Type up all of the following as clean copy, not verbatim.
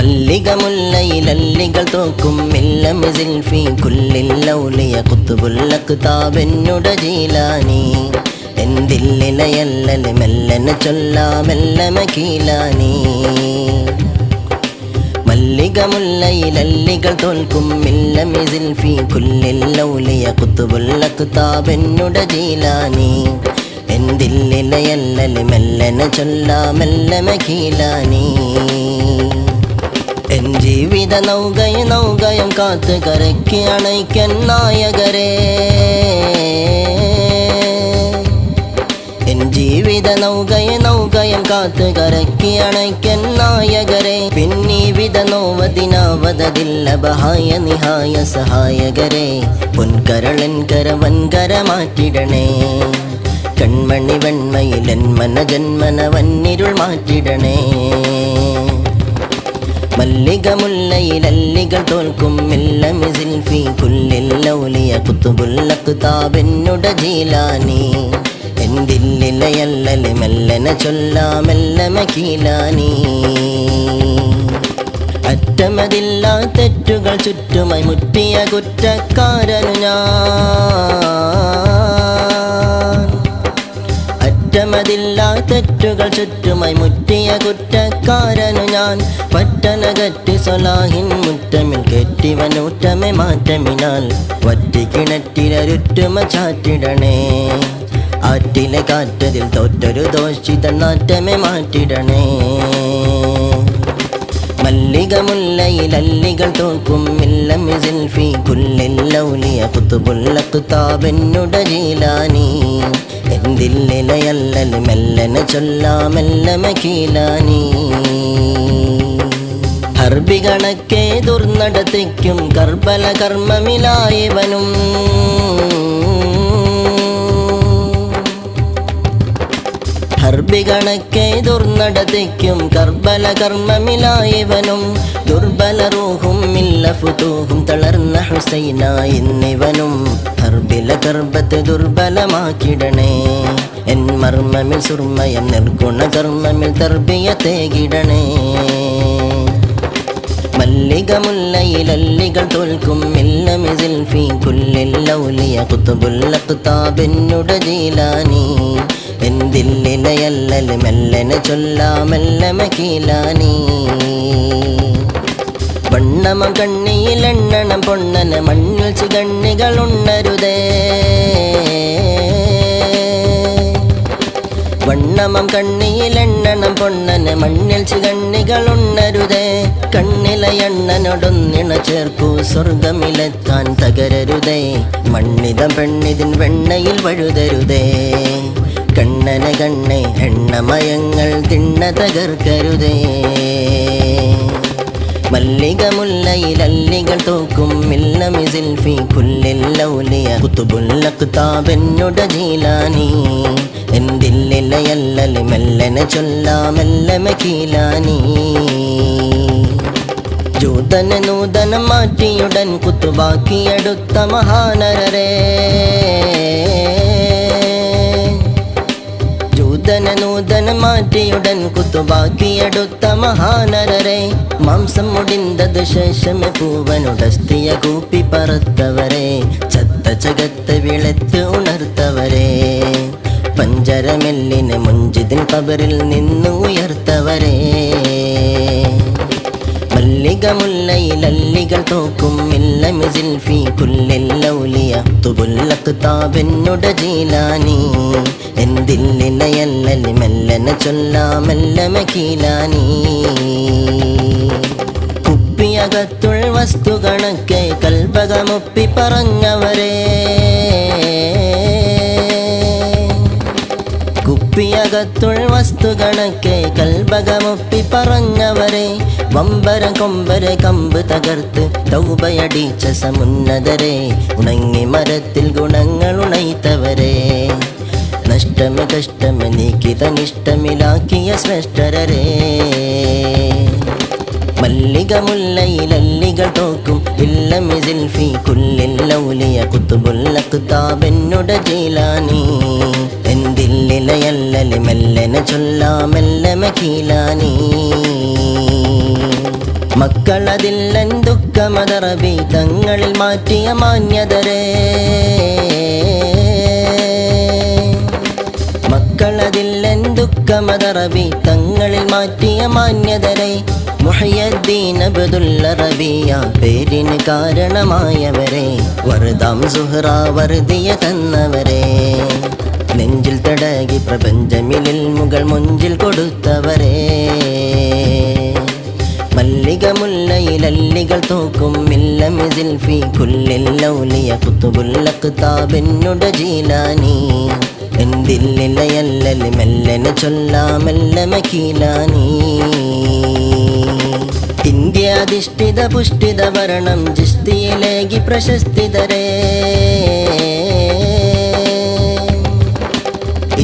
മല്ലിക മുല്ലയിലല്ലികൾ തോക്കും മില്ലമിസിൽ ഫീ കുല്ലിൽ ഔലിയ ഖുത്ബുൽ അഖ്താബെന്നുട ജീലാനി എന്തില്ലിലയല്ലൽ മെല്ലനെ ചൊല്ലാമെല്ലമ കീലാനി മല്ലിക മുല്ലയിലല്ലികൾ തോൽക്കും മില്ലമിസിൽ ഫീ കുല്ലിൽ ഔലിയ ഖുത്ബുൽ അഖ്താബെന്നുട ജീലാനി എന്തില്ലിലയല്ലൽ മെല്ലനെ ചൊല്ലാമെല്ലമ കീലാനി എൻ ജീവിത നൗകയം കാത്ത് കരയ്ക്ക് അണയ്ക്കൻ നായകരെ എൻ ജീവിത നൗകയം കാത്ത് കരയ്ക്ക് അണയ്ക്കൻ നായകരെ പിന്നീവിധ നോവതിനാവതതില്ല ബഹായ നിഹായ സഹായകരെ പൊൻകരളൻ കരവൻകര മാറ്റിടണേ കൺമണി വെണ്മയിലൻ മനജന്മന വന്നിരുൾ മാറ്റിടണേ മല്ലിക മുല്ലയിലല്ലികൾ തോൽക്കും മില്ലമിസിൽ ഫീ കുല്ലിൽ ഔലിയ ഖുത്ബുൽ അഖ്താബെന്നുട ജീലാനി എന്തില്ലിലയല്ലൽ മെല്ലനെ ചൊല്ലാമെല്ലമ കീലാനി അറ്റമതില്ലാ തെറ്റുകൾ ചുറ്റുമായി മുറ്റിയ കുറ്റക്കാരനു ഞാൻ അറ്റമതില്ലാ തെറ്റുകൾ ചുറ്റുമായി മുറ്റിയ കുറ്റക്കാരനു ഞാൻ പറ്റനകറ്റി സൊലാഹിൻ മുറ്റമിൽ കെട്ടിവനൂറ്റമെ മാറ്റമിനാൽ വറ്റി കിണറ്റിലരുറ്റുമ ചാറ്റിടണേ ആറ്റിലെ കാറ്റതിൽ തോറ്റൊരു ദോഷിത നാറ്റമെ മാറ്റിടണേ മല്ലിക മുല്ലയിലല്ലികൾ തോൽക്കും മില്ലമിസിൽ ഫീ കുല്ലിൽ ഔലിയ ഖുത്ബുൽ അഖ്താബെന്നുട ജീലാനി എന്തില്ലിലയല്ലൽ മെല്ലനെ ചൊല്ലാമെല്ലമ കീലാനി ഹർബി കണക്കെ ദുർനടത്തിക്കും കർബല കർമ്മമിലായവനും ഹർബി കണക്കെ ദുർനടത്തിക്കും കർബല കർമ്മമിലായവനും ദുർബല റൂഹും മില്ല ഫുതൂഹും തളർന്ന ഹുസൈനായിന്നിവനും ഹർബില കർബത്ത് ദുർബലമാക്കിടണേ എൻ മർമ്മമിൽ സുർമയം നിർഗുണ കർമ്മമിൽ തർബിയത്തേകിടണേ മല്ലിക മുല്ലയിലല്ലികൾ തോൽക്കും മില്ലമിസിൽ ഫീ കുല്ലിൽ ഔലിയ ഖുത്ബുൽ അഖ്താബെന്നുട ജീലാനി എന്തില്ലിലയല്ലൽ മെല്ലനെ ചൊല്ലാമെല്ലമ കീലാനി വണ്ണമ കണ്ണിയിലെണ്ണണം പൊണ്ണന മണ്ണിൽ ചികണ്ണികൾ ഉണ്ണരുതേ വണ്ണമം കണ്ണിയിലെണ്ണണം പൊണ്ണന മണ്ണിൽ ചികണ്ണികൾ ഉണ്ണരുതേ കണ്ണിലെ എണ്ണനൊടൊന്നിണ ചേർക്കൂ സ്വർഗമിലെത്താൻ തകരരുതേ മണ്ണിതം പെണ്ണിതിൻ വെണ്ണയിൽ വഴുതരുതേ കണ്ണന കണ്ണെ എണ്ണമയങ്ങൾ തിണ്ണ തകർക്കരുതേ മല്ലിക മുല്ലയിലല്ലികൾ തോക്കും മില്ലമിസിൽ ഫീ കുല്ലിൽ ഔലിയ ഖുത്ബുൽ അഖ്താബെന്നുട ജീലാനി എന്തില്ലിലയല്ലൽ മെല്ലനെ ചൊല്ലാമെല്ലമ കീലാനി ജൂതന നൂതനം മാറ്റിയുടൻ കുത്തുബാക്കിയെടുത്ത മഹാനരരെ നൂതന മാറ്റിയുടൻ കുത്തുബാക്കിയെടുത്ത മഹാനരരെ മാംസം മുടിന്തത് ശേഷമേ പൂവനുടസ്തിയ കൂപ്പി പറത്തവരെ ചത്ത ചകത്ത് വിളത്ത് ഉണർത്തവരെ പഞ്ചരമെല്ലിനെ മുഞ്ചിതിൻ കബറിൽ നിന്ന് ഉയർത്തവരെ മല്ലിക മുല്ലയിലല്ലികൾ തോക്കും മില്ലമിസിൽ ഫീ കുല്ലിൽ ഔലിയ ഖുത്ബുൽ അഖ്താബെന്നുട ജീലാനി എന്തില്ലിലയല്ലൽ മെല്ലനെ ചൊല്ലാമെല്ലമ കീലാനി കുപ്പിയകത്തുൾ വസ്തു കണക്കെ കൽബകമൊപ്പി പറഞ്ഞവരെ കുപ്പിയകത്തുൾ വസ്തു കണക്കെ കൽബകമൊപ്പി പറഞ്ഞവരെ വമ്പര കൊമ്പര കമ്പ് തകർത്ത് തൗബയടിച്ച സമുന്നതരെ ഉണങ്ങി മരത്തിൽ ഗുണങ്ങൾ ഉണൈത്തവരെ നഷ്ടമ കഷ്ടമ നീക്കി തനിഷ്ടമിലാക്കിയ ശ്രേഷ്ഠരരെ മല്ലിക മുല്ലയിലല്ലികൾ തോക്കും ഇല്ലമിസിൽ ഫീ കുല്ലിൽ ഔലിയ ഖുത്ബുൽ അഖ്താബെന്നുട ജീലാനി എന്തില്ലിലയല്ലൽ മെല്ലനെ ചൊല്ലാമെല്ലമ കീലാനി മക്കളതില്ലൻ ദുഃഖമതറബി തങ്ങളിൽ മാറ്റിയ മാന്യതരേ മക്കളതില്ലൻ ദുഃഖമതറബി തങ്ങളിൽ മാറ്റിയ മാന്യതരേ മുഹയ്യദ്ദീൻ അബ്ദുൽ അറബിയ പേരിന് കാരണമായവരെ വറുദാം സുഹ്റ വർദിയ തന്നവരെ നെഞ്ചിൽ തടകി പ്രപഞ്ചമിലിൽ മുകൾ മുഞ്ചിൽ കൊടുത്തവരെ മല്ലിക മുല്ലയിലല്ലികൾ തോക്കും മില്ലമിസിൽ ഫി കുല്ലിൽ ഔലിയ ഖുതുബുൽ അഖ്താബിന്നുട ജീലാനി എന്തില്ലയല്ലലി മെല്ലനെ ചൊല്ലാമെല്ല മക്കീലാനി ഇന്ത്യാധിഷ്ഠിത പുഷ്ടിത വർണം ജിസ്തിയിലേകി പ്രശസ്തിതരേ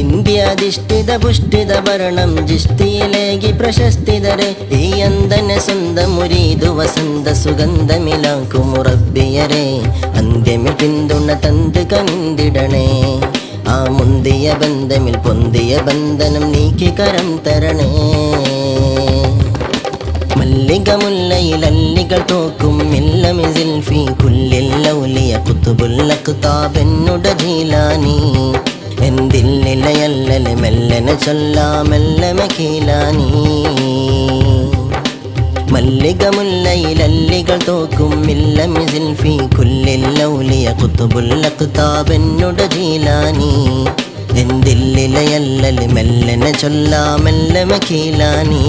ഇന്ത്യാധിഷ്ഠിത പുഷ്ടിത വർണം ജിസ്തിയിലേകി പ്രശസ്തിതരെ ഈ അന്തന സ്വന്തം മുരീദു വസന്ത സുഗന്ധമിലാക്കും മുറബിയരെ അന്ത്യമിൽ പിന്തുണ തന്ത് കനിന്തിടണേ ആ മുന്തിയ ബന്ധമിൽ പൊന്തിയ ബന്ധനം നീക്കി കരം തരണേ മല്ലിക മുല്ലയിലല്ലികൾ തോക്കും മില്ലമിസിൽ ഫി കുല്ലിൽ ഔലിയ ഖുതുബുൽ അഖ്താബിന്നുട ജീലാനി എന്തില്ലയല്ലലി മെല്ലനെ ചൊല്ലാമെല്ല മക്കീലാനി മല്ലിക മുല്ലയിലല്ലികൾ തോക്കും മില്ലമിസിൽ ഫി കുല്ലിൽ ഔലിയ ഖുതുബുൽ അഖ്താബിന്നുട ജീലാനി എന്തില്ലയല്ലലി മെല്ലനെ ചൊല്ലാമെല്ല മക്കീലാനി